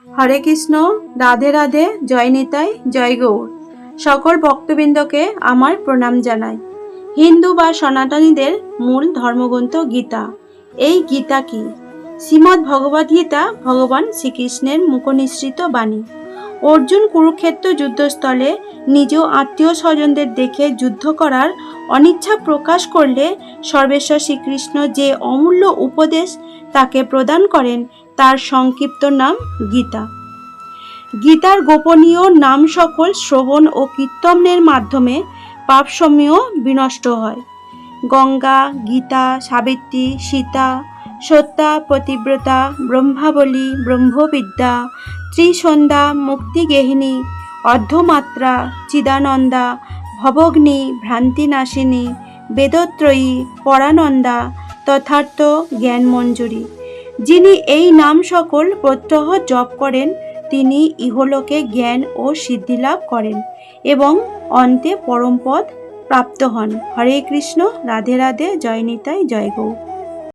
হরে কৃষ্ণ, রাধে রাধে, জয় নিতাই, জয় গৌর। সকল ভক্তবৃন্দকে আমার প্রণাম জানাই। হিন্দু বা সনাতনীদের মূল ধর্মগ্রন্থ গীতা। এই গীতা কি? শ্রীমদ্ ভগবদ গীতা ভগবান শ্রীকৃষ্ণের মুখনিসৃত বাণী। অর্জুন কুরুক্ষেত্র যুদ্ধস্থলে নিজ আত্মীয় স্বজনদের দেখে যুদ্ধ করার অনিচ্ছা প্রকাশ করলে সর্বেশ্বর শ্রীকৃষ্ণ যে অমূল্য উপদেশ তাকে প্রদান করেন তার সংক্ষিপ্ত নাম গীতা। গীতার গোপনীয় নাম সকল শ্রবণ ও কীর্তনের মাধ্যমে পাপসমূহ বিনষ্ট হয়। গঙ্গা, গীতা, সাবিত্রী, সীতা, সত্যা, পতিব্রতা, ব্রহ্মাবলী, ব্রহ্মবিদ্যা, ত্রিসন্ধ্যা, মুক্তিগেহিনী, অর্ধমাত্রা, চিদানন্দা, ভবগ্নি, ভ্রান্তিনাশিনী, বেদত্রয়ী, পরানন্দা, তথার্থ জ্ঞানমঞ্জুরি। যিনি এই নাম সকল প্রত্যহ জপ করেন তিনি ইহলোকে জ্ঞান ও সিদ্ধিলাভ করেন এবং অন্তে পরমপদ প্রাপ্ত হন। হরে কৃষ্ণ, রাধে রাধে, জয় নিতাই, জয় গৌর।